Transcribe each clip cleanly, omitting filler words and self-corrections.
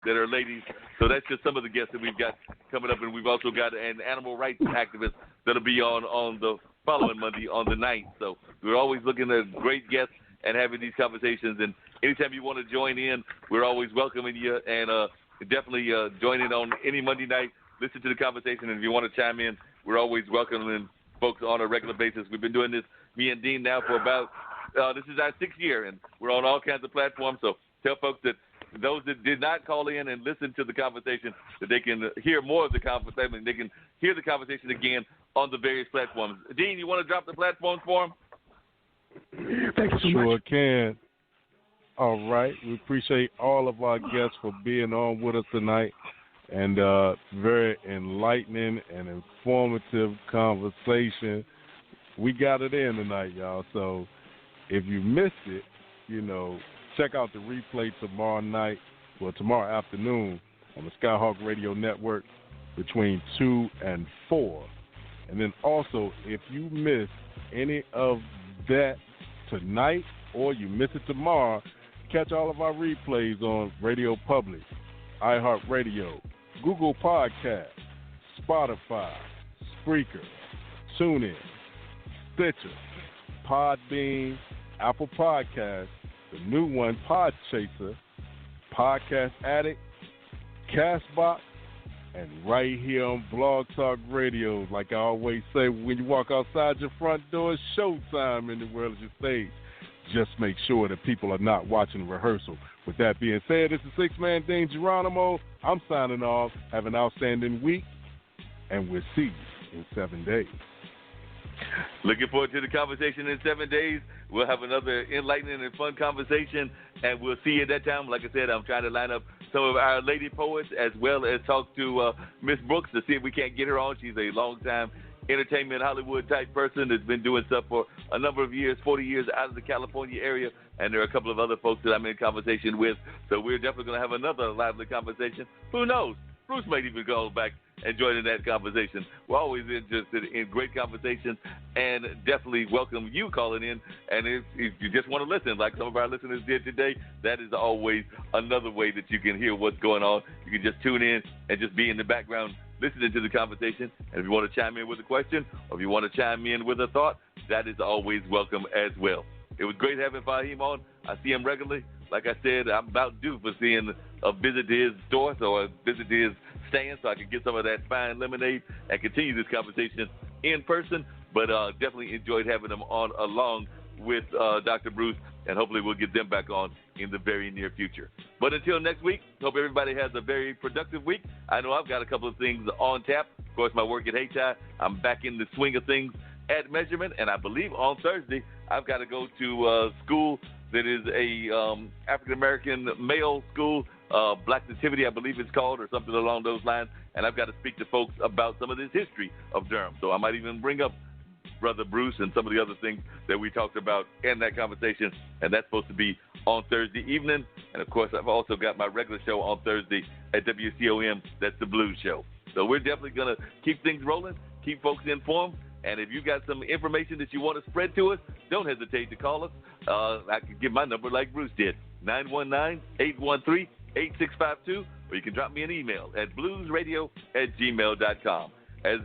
that are ladies. So that's just some of the guests that we've got coming up, and we've also got an animal rights activist that'll be on the following Monday on the 9th. So we're always looking at great guests and having these conversations. And anytime you want to join in, we're always welcoming you, and definitely join in on any Monday night. Listen to the conversation, and if you want to chime in, we're always welcoming folks on a regular basis. We've been doing this, me and Dean, now for about this is our 6th year, and we're on all kinds of platforms. So tell folks that those that did not call in and listen to the conversation, that they can hear more of the conversation. They can hear the conversation again on the various platforms. Dean, you want to drop the platforms for them? Thank you so much. Sure can. All right. We appreciate all of our guests for being on with us tonight, and very enlightening and informative conversation. We got it in tonight, y'all. So if you missed it, check out the replay tomorrow night, or tomorrow afternoon on the Skyhawk Radio Network between 2 and 4. And then also, if you miss any of that tonight or you miss it tomorrow, catch all of our replays on Radio Public, iHeartRadio, Google Podcasts, Spotify, Spreaker, TuneIn, Stitcher, Podbean, Apple Podcasts, the new one, Podchaser, Podcast Addict, Castbox, and right here on Blog Talk Radio. Like I always say, when you walk outside your front door, it's showtime in the world of your stage. Just make sure that people are not watching rehearsal. With that being said, this is Six-Man Dean Geronimo. I'm signing off. Have an outstanding week, and we'll see you in 7 days. Looking forward to the conversation in 7 days. We'll have another enlightening and fun conversation, and we'll see you at that time. Like I said, I'm trying to line up some of our lady poets as well as talk to Miss Brooks to see if we can't get her on. She's a long-time entertainment Hollywood-type person that's been doing stuff for a number of years, 40 years out of the California area, and there are a couple of other folks that I'm in conversation with. So we're definitely going to have another lively conversation. Who knows? Bruce might even go back and join in that conversation. We're always interested in great conversations, and definitely welcome you calling in. And if you just want to listen, like some of our listeners did today, that is always another way that you can hear what's going on. You can just tune in and just be in the background listening to the conversation. And if you want to chime in with a question, or if you want to chime in with a thought, that is always welcome as well. It was great having Fahim on. I see him regularly. Like I said, I'm about due for seeing a visit to his store, so a visit to his stand, so I can get some of that fine lemonade and continue this conversation in person. But definitely enjoyed having him on along with Dr. Bruce, and hopefully we'll get them back on in the very near future. But until next week, hope everybody has a very productive week. I know I've got a couple of things on tap. Of course, my work at Hayti, I'm back in the swing of things at Measurement, and I believe on Thursday I've got to go to school that is a African-American male school, Black Nativity, I believe it's called, or something along those lines, and I've got to speak to folks about some of this history of Durham. So I might even bring up Brother Bruce and some of the other things that we talked about in that conversation, and that's supposed to be on Thursday evening. And, of course, I've also got my regular show on Thursday at WCOM. That's the Blues Show. So we're definitely going to keep things rolling, keep folks informed, and if you got some information that you want to spread to us, don't hesitate to call us. I can give my number like Bruce did, 919-813-8652, or you can drop me an email at bluesradio@gmail.com. As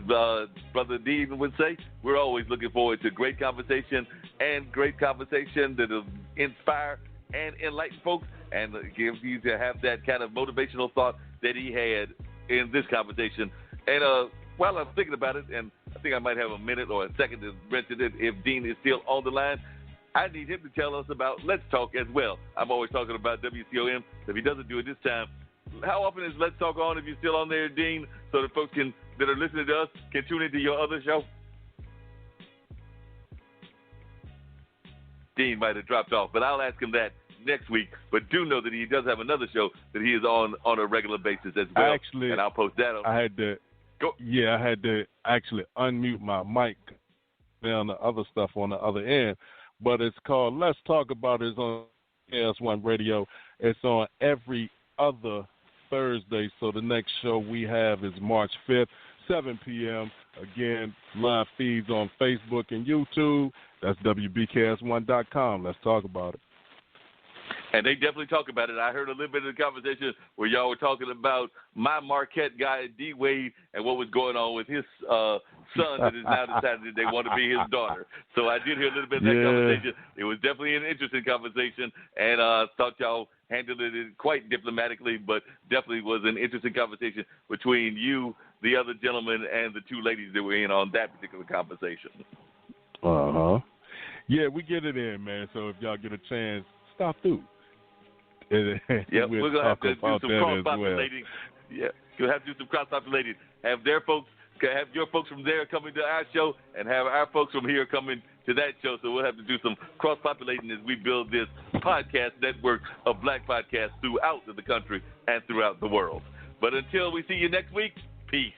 Brother Dean would say, we're always looking forward to great conversation that will inspire and enlighten folks and give you to have that kind of motivational thought that he had in this conversation. And while I'm thinking about it, and I think I might have a minute or a second to mention it if Dean is still on the line, I need him to tell us about Let's Talk as well. I'm always talking about WCOM. If he doesn't do it this time, how often is Let's Talk on if you're still on there, Dean, so that folks that are listening to us can tune into your other show? Dean might have dropped off, but I'll ask him that next week. But do know that he does have another show that he is on a regular basis as well. Actually, and I'll post that on. I had to actually unmute my mic on the other stuff on the other end. But it's called Let's Talk About It. It's on KS1 Radio. It's on every other Thursday. So the next show we have is March 5th, 7 p.m. Again, live feeds on Facebook and YouTube. That's WBKS1.com. Let's talk about it. And they definitely talk about it. I heard a little bit of the conversation where y'all were talking about my Marquette guy, D. Wade, and what was going on with his son that has now decided that they want to be his daughter. So I did hear a little bit of that conversation. It was definitely an interesting conversation, and thought y'all handled it quite diplomatically, but definitely was an interesting conversation between you, the other gentleman, and the two ladies that were in on that particular conversation. Yeah, we get it in, man. So if y'all get a chance, stop through. We're going to have to do some cross-populating. Yeah, you'll have to do some cross-populating. Have your folks from there coming to our show, and have our folks from here coming to that show. So we'll have to do some cross-populating as we build this podcast network of black podcasts throughout the country and throughout the world. But until we see you next week, peace.